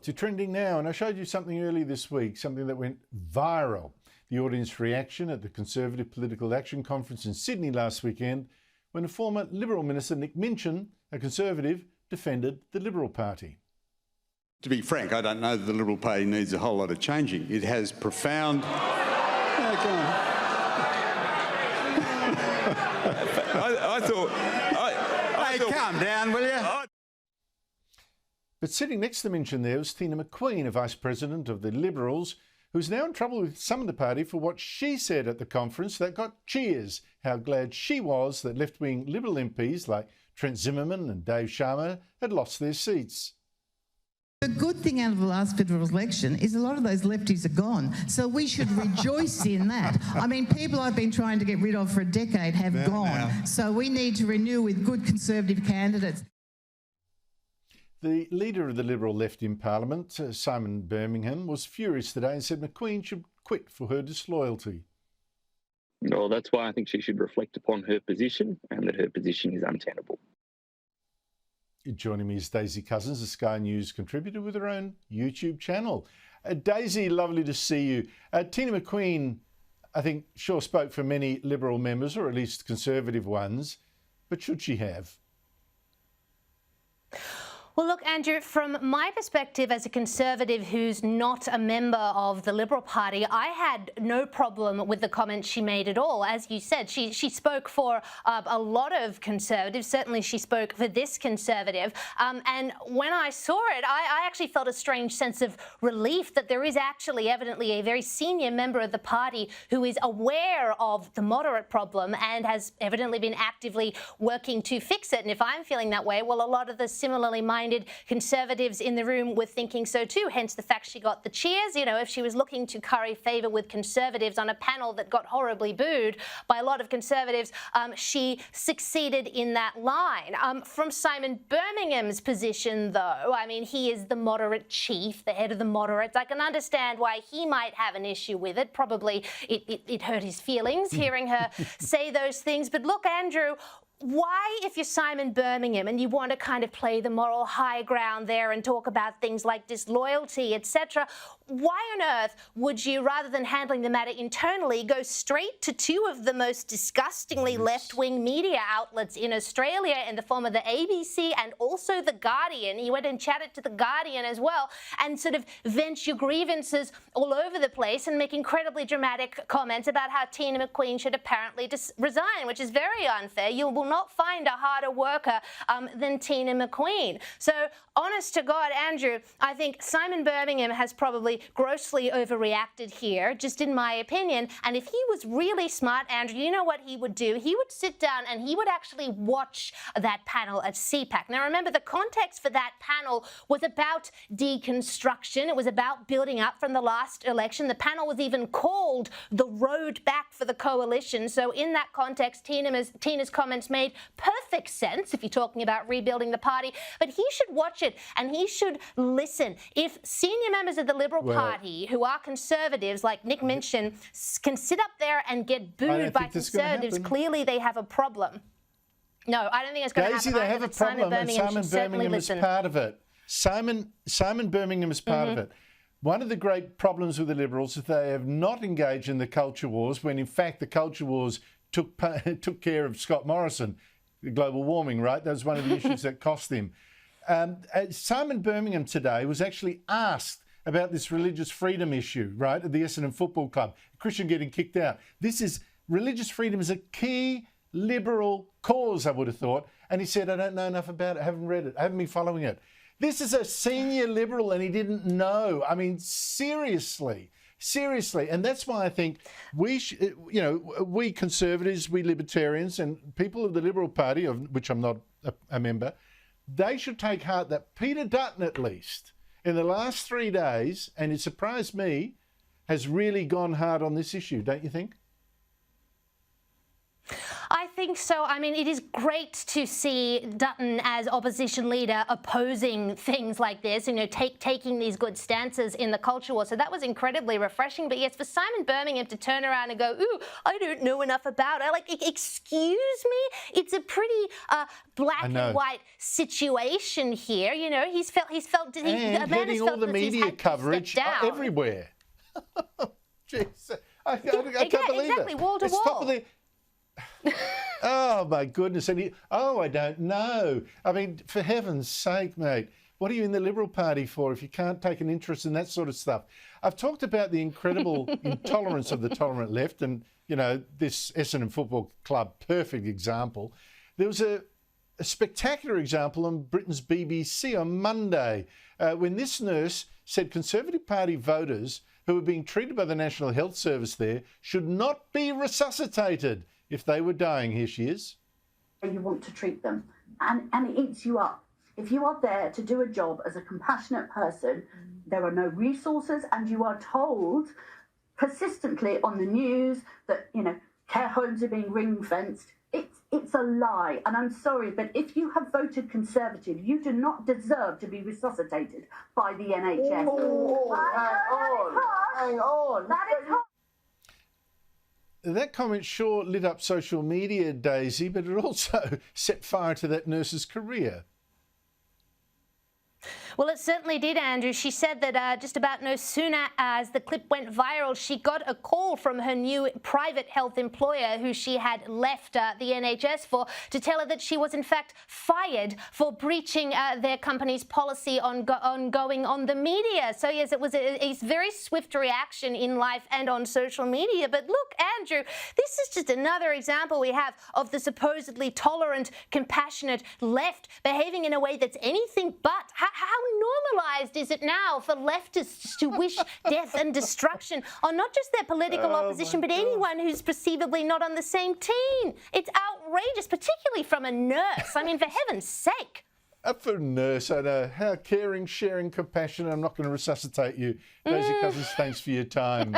To trending now, and I showed you something earlier this week, something that went viral. The audience reaction at the Conservative Political Action Conference in Sydney last weekend when a former Liberal Minister, Nick Minchin, a Conservative, defended the Liberal Party. To be frank, I don't know that the Liberal Party needs a whole lot of changing. It has profound... I thought... calm down, will you? But sitting next to Minchin there was Tina McQueen, a Vice President of the Liberals, who's now in trouble with some of the party for what she said at the conference that got cheers. How glad she was that left-wing Liberal MPs like Trent Zimmerman and Dave Sharma had lost their seats. The good thing out of the last federal election is a lot of those lefties are gone. So we should rejoice in that. I mean, people I've been trying to get rid of for a decade have gone. So we need to renew with good Conservative candidates. The leader of the Liberal left in Parliament, Simon Birmingham, was furious today and said McQueen should quit for her disloyalty. Well, that's why I think she should reflect upon her position and that her position is untenable. Joining me is Daisy Cousens, a Sky News contributor with her own YouTube channel. Daisy, lovely to see you. Tina McQueen, I think, sure spoke for many Liberal members, or at least Conservative ones, but should she have? Well, look, Andrew, from my perspective as a Conservative who's not a member of the Liberal Party, I had no problem with the comments she made at all. As you said, she spoke for a lot of Conservatives. Certainly she spoke for this Conservative. And when I saw it, I actually felt a strange sense of relief that there is actually evidently a very senior member of the party who is aware of the moderate problem and has evidently been actively working to fix it. And if I'm feeling that way, well, a lot of the similarly minded Conservatives in the room were thinking so too, hence the fact she got the cheers. You know, if she was looking to curry favour with Conservatives on a panel that got horribly booed by a lot of Conservatives, she succeeded in that line. From Simon Birmingham's position, though, I mean, he is the moderate chief, the head of the moderates. I can understand why he might have an issue with it. Probably it hurt his feelings hearing her say those things. But look, Andrew, why, if you're Simon Birmingham and you want to kind of play the moral high ground there and talk about things like disloyalty, etc., why on earth would you, rather than handling the matter internally, go straight to two of the most disgustingly left-wing media outlets in Australia in the form of the ABC and also The Guardian? You went and chatted to The Guardian as well and sort of vent your grievances all over the place and make incredibly dramatic comments about how Tina McQueen should apparently resign, which is very unfair. You will not find a harder worker than Tina McQueen. So, honest to God, Andrew, I think Simon Birmingham has probably grossly overreacted here, just in my opinion. And if he was really smart, Andrew, you know what he would do? He would sit down and he would actually watch that panel at CPAC. Now, remember, the context for that panel was about deconstruction. It was about building up from the last election. The panel was even called The Road Back for the Coalition. So in that context, Tina's comments made perfect sense if you're talking about rebuilding the party. But he should watch it and he should listen. If senior members of the Liberal Party who are Conservatives like Nick Minchin can sit up there and get booed by Conservatives, clearly they have a problem. No, I don't think it's going to happen. Daisy, they have a problem, and Simon Birmingham is part of it. Simon Birmingham is part of it. One of the great problems with the Liberals is they have not engaged in the culture wars when, in fact, the culture wars took care of Scott Morrison, global warming, right? That was one of the issues that cost him. Simon Birmingham today was actually asked about this religious freedom issue, right, at the Essendon Football Club. A Christian getting kicked out. Religious freedom is a key Liberal cause, I would have thought. And he said, I don't know enough about it, I haven't read it, I haven't been following it. This is a senior Liberal and he didn't know. I mean, seriously. And that's why I think we Conservatives, we Libertarians and people of the Liberal Party, of which I'm not a member, they should take heart that Peter Dutton, at least, in the last 3 days, and it surprised me, has really gone hard on this issue, don't you think? I think so. I mean, it is great to see Dutton as opposition leader opposing things like this, you know, taking these good stances in the culture war. So that was incredibly refreshing. But yes, for Simon Birmingham to turn around and go, ooh, I don't know enough about it. Like, excuse me? It's a pretty black and white situation here. You know, he's felt and getting all the media coverage everywhere. Jeez. I can't believe exactly, it. wall to it's wall. Top of the... Oh, my goodness. And I don't know. I mean, for heaven's sake, mate, what are you in the Liberal Party for if you can't take an interest in that sort of stuff? I've talked about the incredible intolerance of the tolerant left and, you know, this Essendon Football Club, perfect example. There was a spectacular example on Britain's BBC on Monday when this nurse said Conservative Party voters who were being treated by the National Health Service there should not be resuscitated if they were dying. Here she is. You want to treat them, and it eats you up. If you are there to do a job as a compassionate person, there are no resources, and you are told persistently on the news that, you know, care homes are being ring-fenced. It's a lie, and I'm sorry, but if you have voted Conservative, you do not deserve to be resuscitated by the NHS. Hang on. That is hot. That comment sure lit up social media, Daisy, but it also set fire to that nurse's career. Well, it certainly did, Andrew. She said that just about no sooner as the clip went viral, she got a call from her new private health employer, who she had left the NHS for, to tell her that she was in fact fired for breaching their company's policy on going on the media. So yes, it was a very swift reaction in life and on social media. But look, Andrew, this is just another example we have of the supposedly tolerant, compassionate left behaving in a way that's anything but. How normalised is it now for leftists to wish death and destruction on not just their political opposition, but anyone who's perceivably not on the same team? It's outrageous, particularly from a nurse. I mean, for heaven's sake. For a nurse, I know. How caring, sharing, compassionate. I'm not going to resuscitate you. Daisy Cousens, thanks for your time.